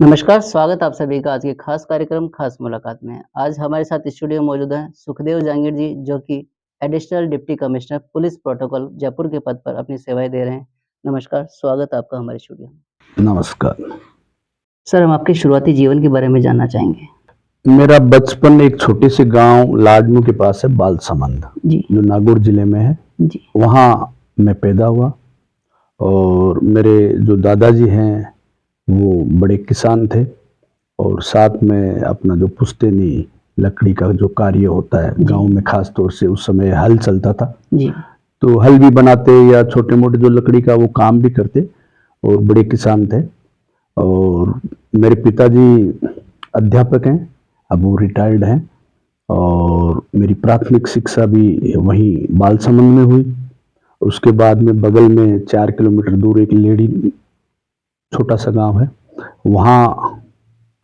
नमस्कार, स्वागत आप सभी का आज के खास कार्यक्रम खास मुलाकात में। आज हमारे साथ स्टूडियो में मौजूद हैं सुखदेव जहांगीर जी, जो कि additional deputy commissioner police protocol Jaipur के पद पर अपनी सेवाएं दे रहे हैं। नमस्कार, स्वागत है आपका हमारे स्टूडियो में। नमस्कार। सर, हम आपके शुरुआती जीवन के बारे में जानना चाहेंगे। मेरा बचपन एक छोटे से गांव लाडनू के पास है, बालसमंद, जी। जो नागौर जिले में है। जी। वहाँ मैं पैदा हुआ और मेरे जो दादाजी हैं वो बड़े किसान थे और साथ में अपना जो पुश्तैनी लकड़ी का जो कार्य होता है गांव में, खास तौर से उस समय हल चलता था। जी। तो हल भी बनाते या छोटे मोटे जो लकड़ी का वो काम भी करते और बड़े किसान थे। और मेरे पिताजी अध्यापक हैं, अब वो रिटायर्ड हैं। और मेरी प्राथमिक शिक्षा भी वहीं बालसमंद में हुई। उसके बाद में बगल में 4 किलोमीटर दूर एक लेडी छोटा सा गांव है, वहाँ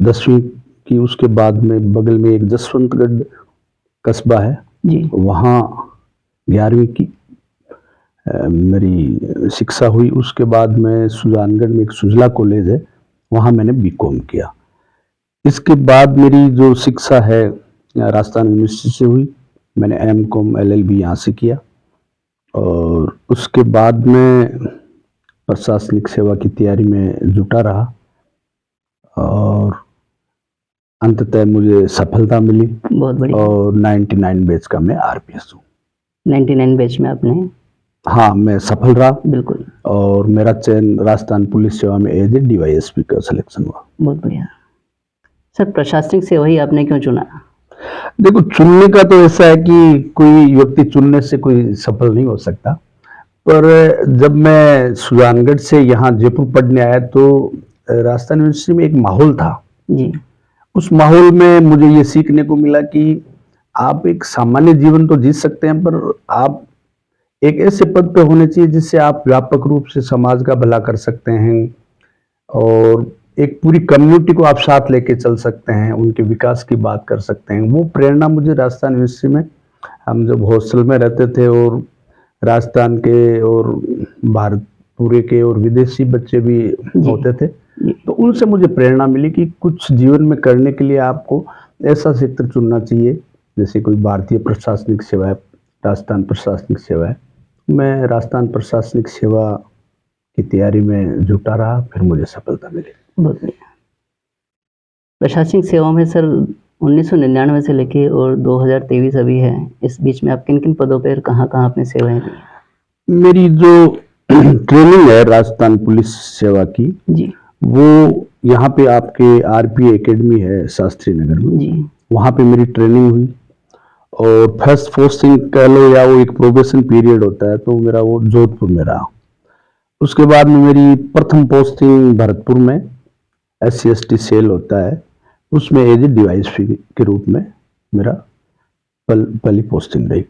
10वीं की। उसके बाद में बगल में एक जसवंतगढ़ कस्बा है जी। वहाँ 11वीं की मेरी शिक्षा हुई। उसके बाद में सुजानगढ़ में एक सुजला कॉलेज है, वहाँ मैंने बीकॉम किया। इसके बाद मेरी जो शिक्षा है राजस्थान यूनिवर्सिटी से हुई। मैंने एमकॉम एलएलबी यहाँ से किया और उसके बाद में प्रशासनिक सेवा की तैयारी में जुटा रहा और अंततः मुझे सफलता मिली। बहुत बढ़िया। और 99 बैच का मैं आरपीएस हूँ। 99 बैच में आपने? हाँ, मैं सफल रहा। बिल्कुल। और मेरा चयन राजस्थान पुलिस सेवा में एज ए डीवाईएसपी का सिलेक्शन हुआ। बहुत बढ़िया। सर, प्रशासनिक सेवा ही आपने क्यों चुना? देखो, चुनने का तो ऐसा है कि कोई व्यक्ति चुनने से कोई सफल नहीं हो सकता। पर जब मैं सुजानगढ़ से यहाँ जयपुर पढ़ने आया तो राजस्थान यूनिवर्सिटी में एक माहौल था। जी। उस माहौल में मुझे ये सीखने को मिला कि आप एक सामान्य जीवन तो जी सकते हैं, पर आप एक ऐसे पद पे होने चाहिए जिससे आप व्यापक रूप से समाज का भला कर सकते हैं और एक पूरी कम्युनिटी को आप साथ लेके चल सकते हैं, उनके विकास की बात कर सकते हैं। वो प्रेरणा मुझे राजस्थान यूनिवर्सिटी में, हम जब हॉस्टल में रहते थे और राजस्थान के और भारत पूरे के और विदेशी बच्चे भी होते थे, तो उनसे मुझे प्रेरणा मिली कि कुछ जीवन में करने के लिए आपको ऐसा क्षेत्र चुनना चाहिए, जैसे कोई भारतीय प्रशासनिक सेवा है, राजस्थान प्रशासनिक सेवा है। मैं राजस्थान प्रशासनिक सेवा की तैयारी में जुटा रहा, फिर मुझे सफलता मिली। बहुत बढ़िया। प्रशासनिक सेवा में सर 1999 से लेके और 2023 अभी है, इस बीच में आप किन किन पदों पर कहाँ अपनी सेवाएं दी? मेरी जो ट्रेनिंग है राजस्थान पुलिस सेवा की जी, वो यहाँ पे आपके आरपी एकेडमी है शास्त्री नगर में जी, वहाँ पे मेरी ट्रेनिंग हुई। और फर्स्ट पोस्टिंग कह लो या वो एक प्रोबेशन पीरियड होता है, तो मेरा वो जोधपुर में रहा। उसके बाद में मेरी प्रथम पोस्टिंग भरतपुर में SC/ST सेल होता है, उसमें एज ए डीवाईएसपी के रूप में मेरा पहली पोस्टिंग रही।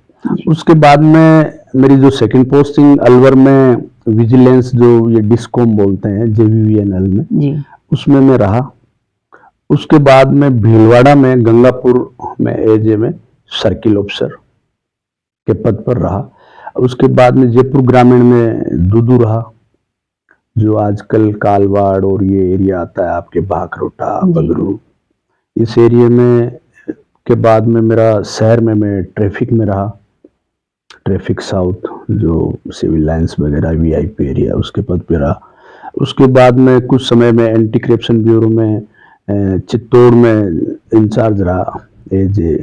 उसके बाद में मेरी जो सेकंड पोस्टिंग अलवर में विजिलेंस, जो ये डिस्कॉम बोलते हैं, JVVNL में जी, उसमें मैं रहा। उसके बाद में भीलवाड़ा में गंगापुर में एज ए में सर्किल ऑफिसर के पद पर रहा। उसके बाद में जयपुर ग्रामीण में दूदू रहा, जो आजकल कालवाड़ और ये एरिया आता है आपके भाखरोटा बगरू, इस एरिया में। के बाद में मेरा शहर में मैं ट्रैफिक में रहा, ट्रैफिक साउथ, जो सिविल लाइन्स वगैरह VIP एरिया, उसके पद पे रहा। उसके बाद में कुछ समय में एंटी करप्शन ब्यूरो में चित्तौड़ में इंचार्ज रहा, एज ए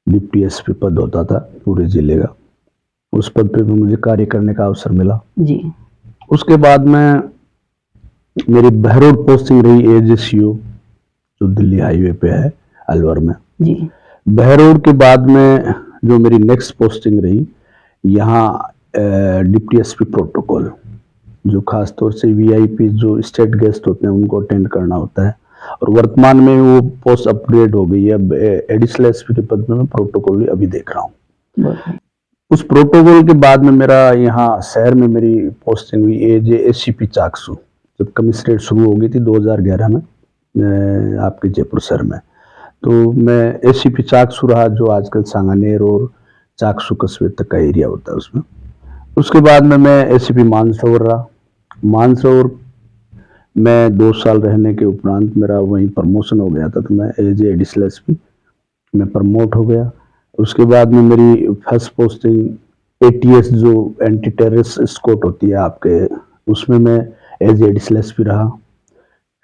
डिप्टी SP पद होता था पूरे जिले का। उस पद पे भी मुझे कार्य करने का अवसर मिला जी। उसके बाद में मेरी बहरोड पोस्टिंग रही एज ए CO, जो दिल्ली हाईवे पे है अलवर में जी। बहरोड के बाद में जो मेरी नेक्स्ट पोस्टिंग रही यहाँ डिप्टी SP प्रोटोकॉल, जो खास तौर से VIP जो स्टेट गेस्ट होते हैं उनको अटेंड करना होता है। और वर्तमान में वो पोस्ट अपग्रेड हो गई है, अब एडिशनल SP के पद में मैं प्रोटोकॉल अभी देख रहा हूँ। उस प्रोटोकॉल के बाद में मेरा यहाँ शहर में मेरी पोस्टिंग हुई एज ए ACP चाकसू, जब कमिश्नरेट शुरू हो गई थी 2011 में आपके जयपुर शहर में, तो मैं ACP चाकसू रहा, जो आजकल सांगानेर और चाकसू कस्बे तक का एरिया होता है उसमें। उसके बाद में मैं ACP मानसरोवर रहा। मानसरोवर मैं 2 साल रहने के उपरांत मेरा वहीं प्रमोशन हो गया था, तो मैं एज ए एडिशनल एसपी मैं प्रमोट हो गया। उसके बाद में मेरी फर्स्ट पोस्टिंग एटीएस जो एंटी टेररिस्ट स्क्वाड होती है आपके, उसमें मैं एज ए एडिशनल एसपी रहा।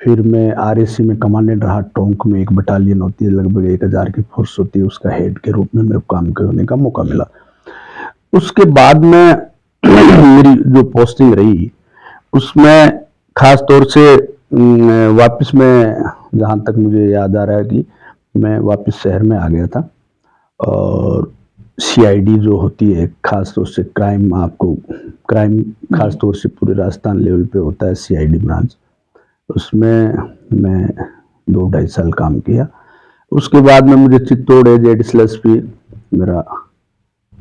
फिर मैं आरएसी में कमांडेंट रहा। टोंक में एक बटालियन होती है, लगभग 1000 की फोर्स होती है, उसका हेड के रूप में मेरे को काम करने का मौका मिला। उसके बाद में मेरी जो पोस्टिंग रही उसमें खास तौर से वापस में, जहाँ तक मुझे याद आ रहा है कि मैं वापस शहर में आ गया था, और सीआईडी जो होती है खास तौर से क्राइम खास तौर से पूरे राजस्थान लेवल पे होता है सीआईडी ब्रांच, उसमें मैं 2-2.5 साल काम किया। उसके बाद में मुझे चित्तौड़ एज एडिशनल एसपी मेरा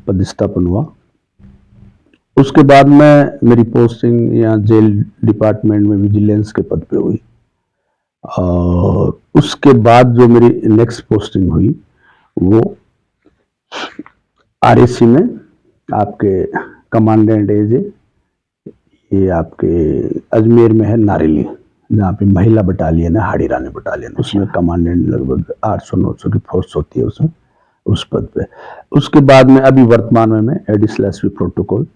पदस्थापन हुआ। उसके बाद में मेरी पोस्टिंग यहाँ जेल डिपार्टमेंट में विजिलेंस के पद पे हुई, और उसके बाद जो मेरी नेक्स्ट पोस्टिंग हुई वो आरएसी में आपके कमांडेंट एज ये आपके अजमेर में है नारेली, जहाँ पे महिला बटालियन है, हाड़ी रानी बटालियन, उसमें कमांडेंट लगभग 800-900 की फोर्स होती है उसमें, उस पद पे। उसके बाद में अभी वर्तमान में मैं additional SP protocol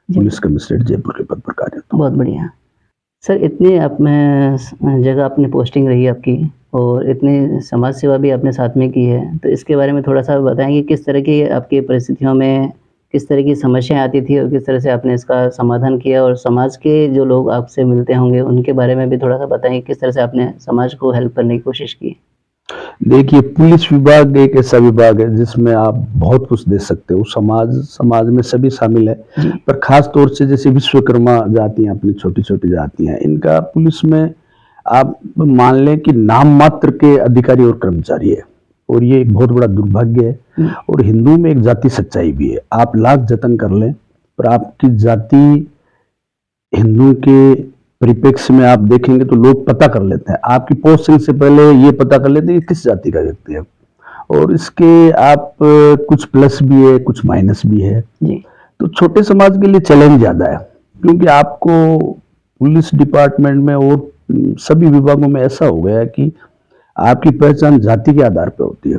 police commissionerate Jaipur के पद पर कार्यरत हूँ। बहुत बढ़िया सर। इतनी आप में जगह अपनी पोस्टिंग रही आपकी, और इतनी समाज सेवा भी आपने साथ में की है, तो इसके बारे में थोड़ा सा बताएंगे किस तरह की आपकी परिस्थितियों में किस तरह की समस्याएं आती थी और किस तरह से आपने इसका समाधान किया, और समाज के जो लोग आपसे मिलते होंगे उनके बारे में भी थोड़ा सा बताएंगे किस तरह से आपने समाज को हेल्प करने की कोशिश की। देखिए, पुलिस विभाग एक ऐसा विभाग है जिसमें आप बहुत कुछ दे सकते हो। समाज में सभी शामिल है, पर खास तौर से जैसे विश्वकर्मा जातियां, अपनी छोटी छोटी जातियां, इनका पुलिस में आप मान लें कि नाम मात्र के अधिकारी और कर्मचारी है, और ये एक बहुत बड़ा दुर्भाग्य है। और हिंदू में एक जाति सच्चाई भी है, आप लाख जतन कर लें पर आपकी जाति हिंदू के परिप्रेक्ष्य में आप देखेंगे तो लोग पता कर लेते हैं, आपकी पोस्टिंग से पहले ये पता कर लेते हैं कि किस जाति का व्यक्ति है। और इसके आप कुछ प्लस भी है, कुछ माइनस भी है जी। तो छोटे समाज के लिए चैलेंज ज्यादा है, क्योंकि आपको पुलिस डिपार्टमेंट में और सभी विभागों में ऐसा हो गया है कि आपकी पहचान जाति के आधार पर होती है।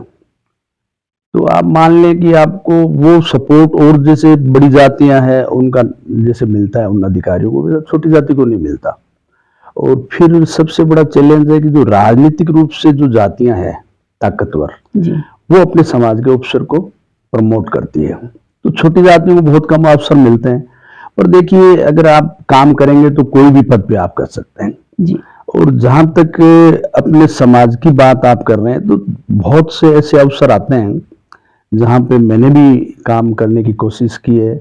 तो आप मान लें कि आपको वो सपोर्ट और जैसे बड़ी जातियां हैं उनका जैसे मिलता है उन अधिकारियों को, छोटी जाति को नहीं मिलता। और फिर सबसे बड़ा चैलेंज है कि जो राजनीतिक रूप से जो जातियां हैं ताकतवर जी, वो अपने समाज के अवसर को प्रमोट करती है, तो छोटी जातियों को बहुत कम अवसर मिलते हैं। पर देखिए, अगर आप काम करेंगे तो कोई भी पद पे आप कर सकते हैं जी। और जहां तक अपने समाज की बात आप कर रहे हैं, तो बहुत से ऐसे अवसर आते हैं जहां पे मैंने भी काम करने की कोशिश की है,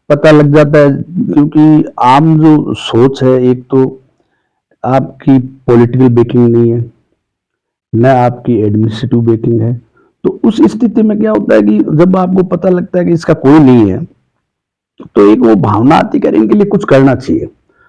पता लग जाता है। क्योंकि आम जो सोच है, एक तो आपकी पॉलिटिकल बैकिंग नहीं है, न आपकी एडमिनिस्ट्रेटिव बैकिंग है, तो उस स्थिति में क्या होता है कि जब आपको पता लगता है कि इसका कोई नहीं है, तो एक वो भावना आती है कि इनके लिए कुछ करना चाहिए।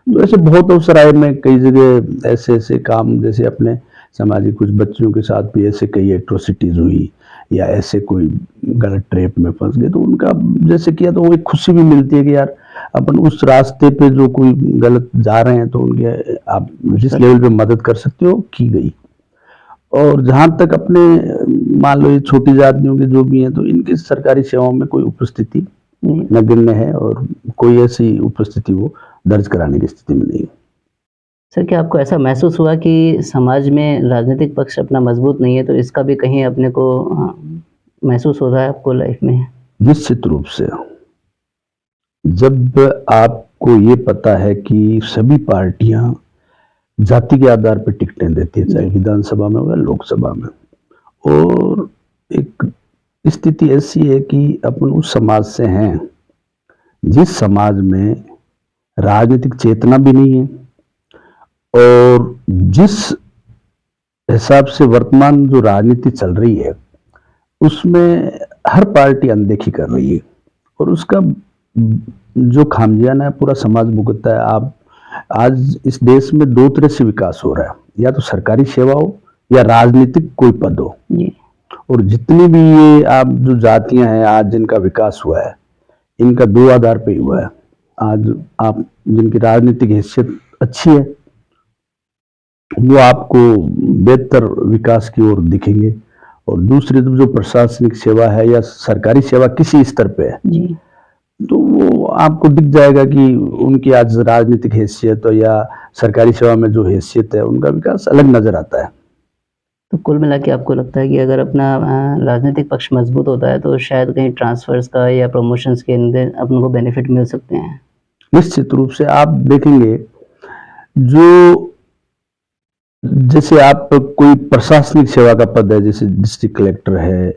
तो ऐसे बहुत अवसर आए, मैं कई जगह ऐसे काम, जैसे अपने सामाजिक कुछ बच्चों के साथ भी ऐसे कई एट्रोसिटीज हुई, या ऐसे कोई गलत ट्रैप में फंस गए, तो उनका जैसे किया तो वो एक खुशी भी मिलती है कि यार अपन उस रास्ते पे जो कोई गलत जा रहे हैं तो उनके आप जिस लेवल पे मदद कर सकते हो की गई। और जहां तक अपने मान लो ये छोटी जातियों के जो भी हैं, तो इनकी सरकारी सेवाओं में कोई उपस्थिति नगण्य है, और कोई ऐसी उपस्थिति वो दर्ज कराने की स्थिति में नहीं है। सर, क्या आपको ऐसा महसूस हुआ कि समाज में राजनीतिक पक्ष अपना मजबूत नहीं है, तो इसका भी कहीं अपने को महसूस हो रहा है आपको लाइफ में? निश्चित रूप से, जब आपको ये पता है कि सभी पार्टियां जाति के आधार पर टिकटें देती है, चाहे विधानसभा में हो या लोकसभा में, और एक स्थिति ऐसी है कि अपन उस समाज से हैं जिस समाज में राजनीतिक चेतना भी नहीं है, और जिस हिसाब से वर्तमान जो राजनीति चल रही है उसमें हर पार्टी अनदेखी कर रही है, और उसका जो खामियाजा है पूरा समाज भुगतता है। आप आज इस देश में 2 तरह से विकास हो रहा है, या तो सरकारी सेवा हो या राजनीतिक कोई पद हो। और जितनी भी ये आप जो जातियां हैं आज जिनका विकास हुआ है, इनका 2 आधार पे हुआ है। आज आप जिनकी राजनीतिक हैसियत अच्छी है वो आपको बेहतर विकास की ओर दिखेंगे। और दूसरी तरफ जो प्रशासनिक सेवा है या सरकारी सेवा किसी स्तर पे है जी। तो वो आपको दिख जाएगा कि उनकी आज राजनीतिक हैसियत या सरकारी सेवा में जो हैसियत है उनका विकास अलग नजर आता है। तो कुल मिला के आपको लगता है कि अगर अपना राजनीतिक पक्ष मजबूत होता है तो शायद कहीं ट्रांसफर्स का या प्रमोशंस के अंदर अपन को बेनिफिट मिल सकते हैं। निश्चित रूप से आप देखेंगे जो जैसे आप कोई प्रशासनिक सेवा का पद है, जैसे डिस्ट्रिक्ट कलेक्टर है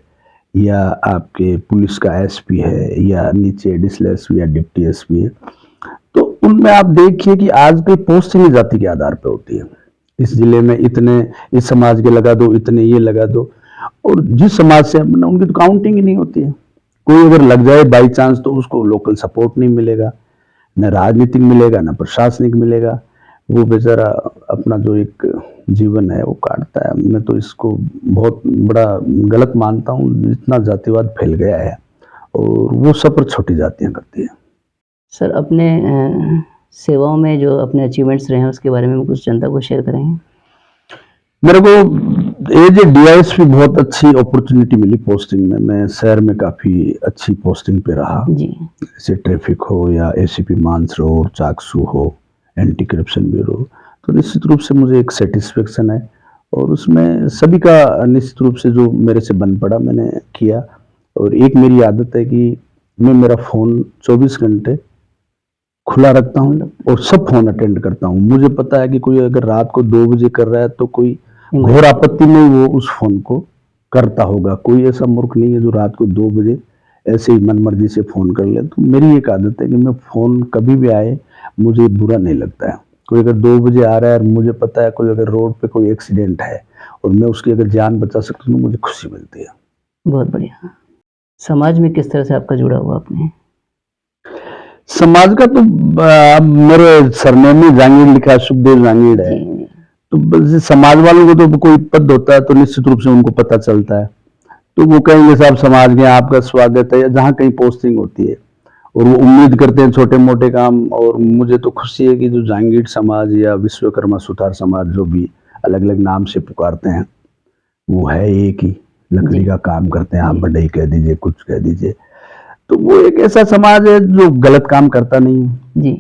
या आपके पुलिस का एसपी है या नीचे एडिशनल एसपी या डिप्टी एसपी है, तो उनमें आप देखिए कि आजकल पोस्टिंग जाति के आधार पर होती है। इस जिले में इतने इस समाज के लगा दो, इतने ये लगा दो, और जिस समाज से उनकी तो काउंटिंग ही नहीं होती है। कोई अगर लग जाए बाई चांस तो उसको लोकल सपोर्ट नहीं मिलेगा, न राजनीतिक मिलेगा न प्रशासनिक मिलेगा। वो बेचारा अपना जो एक जीवन है वो काटता है। मैं तो इसको बहुत बड़ा गलत मानता हूँ, जितना जातिवाद फैल गया है और वो सब पर छोटी जातियां करती है। सर अपने सेवाओं में जो अपने अचीवमेंट्स रहे हैं उसके बारे में कुछ जनता को शेयर करेंगे। मेरे को एज ए डीआईएसपी बहुत अच्छी अपॉर्चुनिटी मिली पोस्टिंग में। मैं शहर में काफ़ी अच्छी पोस्टिंग पे रहा जी। जैसे ट्रैफिक हो या एसीपी मानसरोवर, चाकसू हो, एंटी करप्शन ब्यूरो, तो निश्चित रूप से मुझे एक सेटिस्फेक्शन है। और उसमें सभी का निश्चित रूप से जो मेरे से बन पड़ा मैंने किया। और एक मेरी आदत है कि मैं मेरा फ़ोन 24 घंटे खुला रखता हूँ और सब फ़ोन अटेंड करता हूँ। मुझे पता है कि कोई अगर रात को 2 बजे कर रहा है तो कोई घोर आपत्ति में वो उस फ़ोन को करता होगा। कोई ऐसा मूर्ख नहीं है जो रात को 2 बजे ऐसे ही मनमर्जी से फ़ोन कर ले। तो मेरी एक आदत है कि मैं फ़ोन कभी भी आए मुझे बुरा नहीं लगता है। कोई अगर 2 बजे आ रहा है और मुझे पता है कोई अगर रोड पे कोई एक्सीडेंट है और मैं उसकी अगर जान बचा सकता हूँ तो मुझे खुशी मिलती है। बहुत बढ़िया। समाज में किस तरह से आपका जुड़ा हुआ आपने? समाज का तो मेरे सरनेम में जांगीड़ लिखा है, सुखदेव जांगीड़ है। तो बस समाज वालों को तो कोई पद होता है तो निश्चित रूप से उनको पता चलता है, तो वो कहेंगे साहब समाज में आपका स्वागत है, या जहाँ कहीं पोस्टिंग होती है और वो उम्मीद करते हैं छोटे मोटे काम। और मुझे तो खुशी है कि जो जांगीड़ समाज या विश्वकर्मा सुतार समाज जो भी अलग अलग नाम से पुकारते हैं वो है एक ही, लकड़ी का काम करते हैं। आप बढ़ई कह दीजिए, कुछ कह दीजिए, तो वो एक ऐसा समाज है जो गलत काम करता नहीं है जी।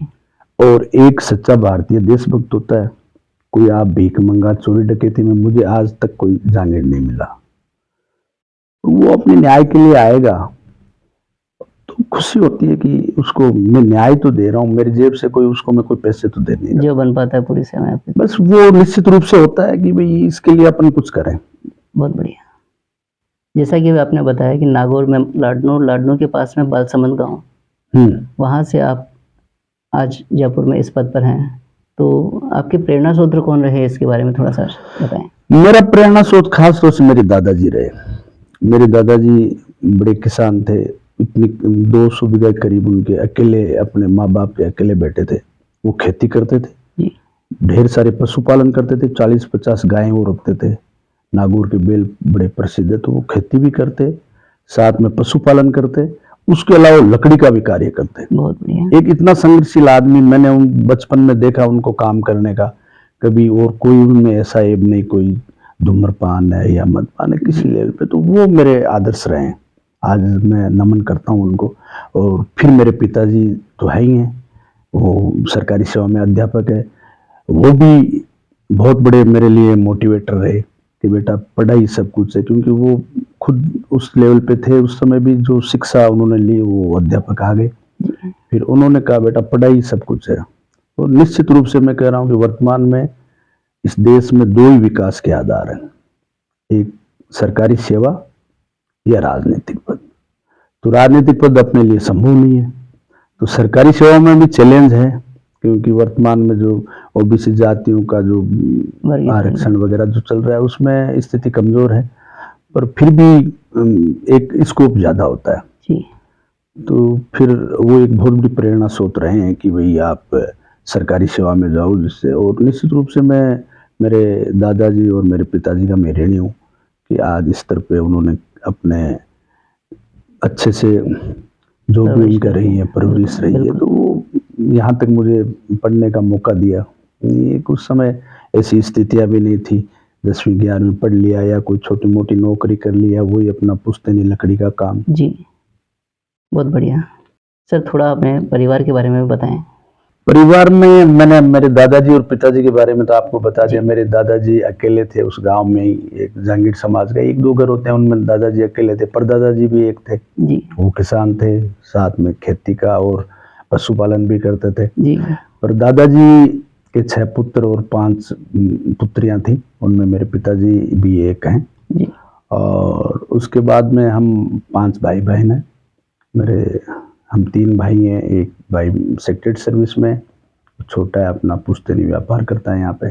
और एक सच्चा भारतीय देशभक्त होता है। कोई आप भीख मंगा चोरी डकैती में मुझे आज तक कोई जांगीड़ नहीं मिला। वो अपने न्याय के लिए आएगा तो खुशी होती है कि उसको मैं न्याय तो दे रहा हूँ, मेरी जेब से कोई उसको मैं कोई पैसे तो दे नहीं, जो बन पाता है पूरी सेवा बस वो निश्चित रूप से होता है कि भाई इसके लिए अपन कुछ करें। बहुत बढ़िया। जैसा कि आपने बताया कि नागौर में लाडनूर के पास में बालसमंद गाँव, वहाँ से आप आज जयपुर में इस पद पर हैं, तो आपके प्रेरणा स्रोत कौन रहे, इसके बारे में थोड़ा सा बताएं। मेरा प्रेरणा स्रोत खास तौर से मेरे दादाजी रहे। मेरे दादाजी बड़े किसान थे, इतनी 200 बीघा करीब उनके अकेले, अपने माँ बाप के अकेले बेटे थे। वो खेती करते थे, ढेर सारे पशुपालन करते थे, 40-50 गायें वो रखते थे। नागौर के बेल बड़े प्रसिद्ध है, तो वो खेती भी करते, साथ में पशुपालन करते, उसके अलावा लकड़ी का भी कार्य करते। बहुत बढ़िया। एक इतना संघर्षशील आदमी मैंने उन बचपन में देखा उनको काम करने का कभी, और कोई उनमें ऐसा एब नहीं, कोई धूम्रपान है या मदपान है किसी लेवल पे, तो वो मेरे आदर्श रहे हैं। आज मैं नमन करता हूँ उनको। और फिर मेरे पिताजी तो है ही हैं, वो सरकारी सेवा में अध्यापक है। वो भी बहुत बड़े मेरे लिए मोटिवेटर रहे कि बेटा पढ़ाई सब कुछ है, क्योंकि वो खुद उस लेवल पे थे उस समय भी, जो शिक्षा उन्होंने ली वो अध्यापक आ गए। फिर उन्होंने कहा बेटा पढ़ाई सब कुछ है। और निश्चित रूप से मैं कह रहा हूँ कि वर्तमान में इस देश में 2 ही विकास के आधार हैं, एक सरकारी सेवा या राजनीतिक पद। तो राजनीतिक पद अपने लिए संभव नहीं है, तो सरकारी सेवा में भी चैलेंज है, क्योंकि वर्तमान में जो ओबीसी जातियों का जो आरक्षण वगैरह जो चल रहा है उसमें स्थिति कमजोर है, पर फिर भी एक स्कोप ज्यादा होता है जी। तो फिर वो एक बहुत बड़ी प्रेरणा स्रोत रहे हैं कि भाई आप सरकारी सेवा में जाओ, जिससे। और निश्चित रूप से मैं मेरे दादाजी और मेरे पिताजी का मैं ऋणी हूँ कि आज इस स्तर पे उन्होंने अपने अच्छे से जो भी उनका रही है परवरिश रही है, तो वो यहाँ तक मुझे पढ़ने का मौका दिया। ये कुछ समय ऐसी स्थितियां भी नहीं थी। 10वीं 11वीं पढ़ लिया या कोई छोटी मोटी नौकरी कर लिया, वही अपना पुश्तैनी लकड़ी का काम। जी, बहुत बढ़िया। सर थोड़ा अपने परिवार के बारे में भी बताएं। परिवार में मैंने मेरे दादाजी और पिताजी के बारे में तो आपको बता दिया। मेरे दादाजी अकेले थे उस गांव में ही, एक जांगीर समाज का 1-2 घर होते हैं, उनमें दादाजी अकेले थे। परदादाजी भी एक थे जी, वो किसान थे, साथ में खेती का और पशुपालन भी करते थे जी, पर दादाजी के 6 पुत्र और 5 पुत्रियां थी, उनमें मेरे पिताजी भी एक हैं जी, और उसके बाद में हम 5 भाई बहन हैं। हम 3 भाई हैं, एक भाई सेक्रेटरी सर्विस में, छोटा है अपना पुश्तैनी व्यापार करता है यहाँ पे।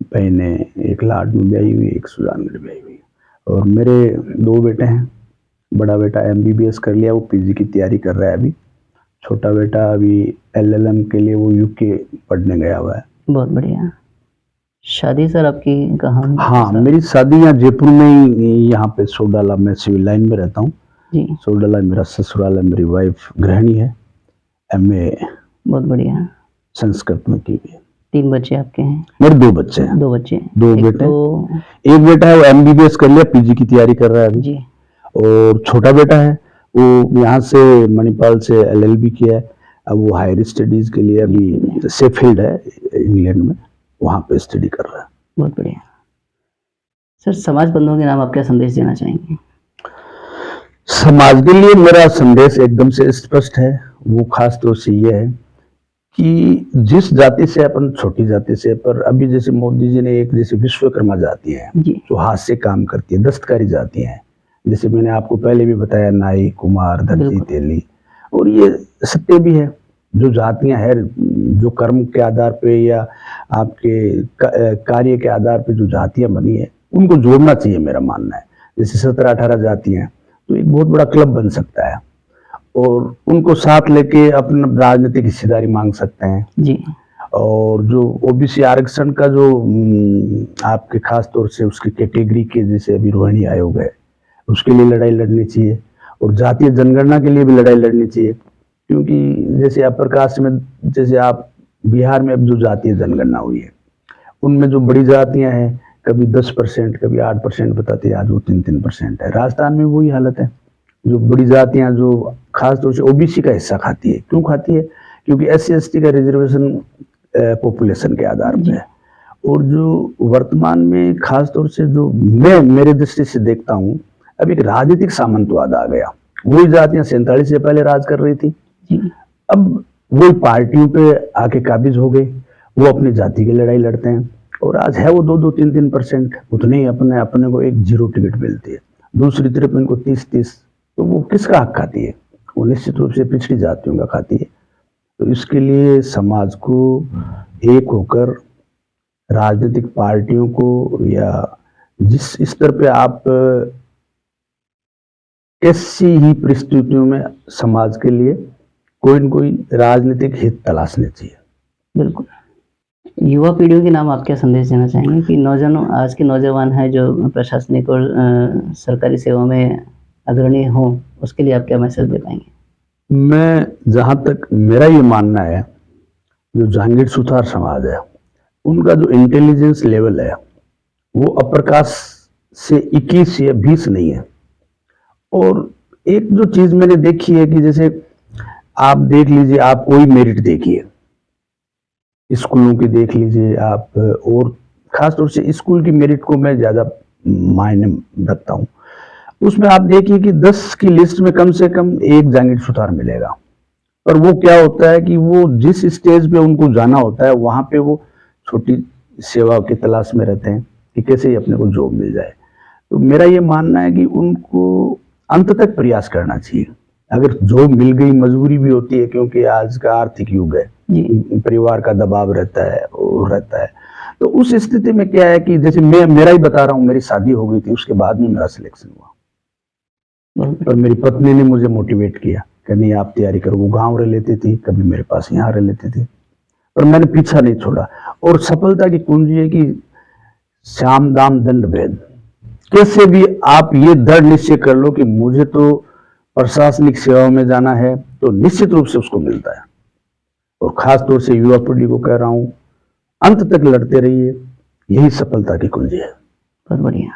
बहनें एक लाड में ब्याही हुई, एक सुजान में ब्याही हुई और मेरे 2 बेटे हैं। बड़ा बेटा MBBS कर लिया, वो PG की तैयारी कर रहा है अभी। छोटा बेटा अभी LLM के लिए वो UK पढ़ने गया हुआ है। बहुत बढ़िया। शादी सर आपकी कहाँ? हाँ, मेरी शादी यहाँ जयपुर में ही, यहाँ पे सोडाला में सिविल लाइन में रहता हूँ। जी, सोडाला मेरा ससुराल है। मेरी वाइफ गृहिणी है, MA बहुत बढ़िया। संस्कृत में की हुई है। 3 बच्चे आपके हैं? मेरे 2 बच्चे हैं। 2 बच्चे? 2 एक बेटे। तो एक बेटा है वो MBBS कर लिया, PG की तैयारी कर रहा है अभी। जी, और छोटा बेटा है वो यहाँ से मणिपाल से LLB किया है। अब वो हायर स्टडीज के लिए अभी शेफील्ड है इंग्लैंड में, वहाँ पे स्टडी कर रहा है। बहुत बढ़िया। सर समाज बंधुओं के नाम आप क्या संदेश देना चाहेंगे? समाज के लिए मेरा संदेश एकदम से स्पष्ट है। वो खास तौर से ये है कि जिस जाति से अपन, छोटी जाति से, पर अभी जैसे मोदी जी ने एक जैसे विश्वकर्मा जाति है जी, जो हाथ से काम करती है, दस्तकारी जाति है, जैसे मैंने आपको पहले भी बताया, नाई, कुम्हार, दर्जी, बिल्कुल। तेली, और ये सत्य भी है। जो जातियां हैं, जो कर्म के आधार पे या आपके कार्य के आधार पे जो जातियां बनी है, उनको जोड़ना चाहिए मेरा मानना है। जैसे 17-18 जातियां हैं तो एक बहुत बड़ा क्लब बन सकता है और उनको साथ लेके अपना राजनीतिक हिस्सेदारी मांग सकते हैं। जी, और जो OBC आरक्षण का जो आपके खास तौर से उसकी कैटेगरी के, जैसे अभी रोहिणी आयोग है, उसके लिए लड़ाई लड़नी चाहिए और जातीय जनगणना के लिए भी लड़ाई लड़नी चाहिए। क्योंकि जैसे अपर कास्ट में, जैसे आप बिहार में अब जो जातीय जनगणना हुई है, उनमें जो बड़ी जातियां हैं, कभी 10%, कभी 8% बताती है, आज वो 3-3% है। राजस्थान में वही हालत है। जो बड़ी जातियां जो खास तौर से OBC का हिस्सा खाती है, क्यों खाती है? क्योंकि SC/ST का रिजर्वेशन पॉपुलेशन के आधार पर है। और जो वर्तमान में खास तौर से जो मैं मेरे दृष्टि से देखता हूँ, अब एक राजनीतिक सामंतवाद आ गया। वही जातियां 47 से पहले राज कर रही थी, अब वही पार्टियों पे आके काबिज हो गए, वो अपनी जाति की लड़ाई लड़ते हैं और आज है वो 2-2, 3-3% उतने ही अपने को एक 0 टिकट मिलती है। दूसरी तरफ इनको 30-30, तो वो किसका हक खाती है? वो निश्चित रूप से पिछड़ी जातियों का खाती है। तो इसके लिए समाज को एक होकर राजनीतिक पार्टियों को, या जिस स्तर पे आप कैसी ही परिस्थितियों में समाज के लिए कोई न कोई राजनीतिक हित तलाशने चाहिए। बिल्कुल। युवा पीढ़ियों के नाम आप क्या संदेश देना चाहेंगे कि नौजवान, आज के नौजवान हैं जो प्रशासनिक और सरकारी सेवा में अग्रणी हों, उसके लिए आप क्या मैसेज दे पाएंगे? मैं, जहाँ तक मेरा ये मानना है, जो जहांगीर सुथार समाज है, उनका जो इंटेलिजेंस लेवल है वो अपर कास्ट से 21 या 20 नहीं है। और एक जो चीज मैंने देखी है कि जैसे आप देख लीजिए, आप कोई मेरिट देखिए, स्कूलों की देख लीजिए आप, और खासतौर से स्कूल की मेरिट को मैं ज्यादा मायने रखता हूँ। उसमें आप देखिए कि 10 की लिस्ट में कम से कम एक जहांगीर सुथार मिलेगा। और वो क्या होता है कि वो जिस स्टेज पे उनको जाना होता है, वहां पे वो छोटी सेवा की तलाश में रहते हैं कि कैसे ही अपने को जॉब मिल जाए। तो मेरा ये मानना है कि उनको अंत तक प्रयास करना चाहिए। अगर जॉब मिल गई, मजबूरी भी होती है क्योंकि आज का आर्थिक युग है, परिवार का दबाव रहता है और रहता है। तो उस स्थिति में क्या है कि जैसे मैं मेरा ही बता रहा हूँ, मेरी शादी हो गई थी, उसके बाद में मेरा सिलेक्शन हुआ और मेरी पत्नी ने मुझे मोटिवेट किया कि नहीं आप तैयारी करो। वो गाँव रह लेती थी, कभी मेरे पास यहाँ रह लेती थी, पर मैंने पीछा नहीं छोड़ा। और सफलता की कुंजी है कि श्याम दाम दंड भेद, कैसे भी आप ये दृढ़ निश्चय कर लो कि मुझे तो प्रशासनिक सेवाओं में जाना है, तो निश्चित रूप से उसको मिलता है। और खास तौर से युवा पीढ़ी को कह रहा हूं, अंत तक लड़ते रहिए, यही सफलता की कुंजी है। बहुत बढ़िया।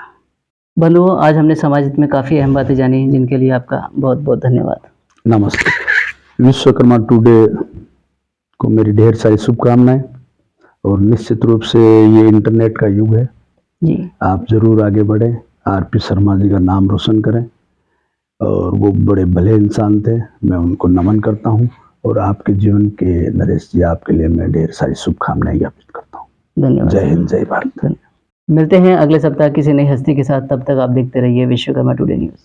बंधुओं, आज हमने समाज हित में काफ़ी अहम बातें जानी, जिनके लिए आपका बहुत बहुत धन्यवाद। नमस्ते। विश्वकर्मा टुडे को मेरी ढेर सारी शुभकामनाएं, और निश्चित रूप से ये इंटरनेट का युग है जी। आप जरूर आगे बढ़ें, आरपी शर्मा जी का नाम रोशन करें, और वो बड़े भले इंसान थे, मैं उनको नमन करता हूँ। और आपके जीवन के नरेश जी, आपके लिए मैं ढेर सारी शुभकामनाएं ज्ञापित करता हूँ। धन्यवाद। जय हिंद, जय भारत। मिलते हैं अगले सप्ताह किसी नई हस्ती के साथ। तब तक आप देखते रहिए विश्वकर्मा टुडे न्यूज़।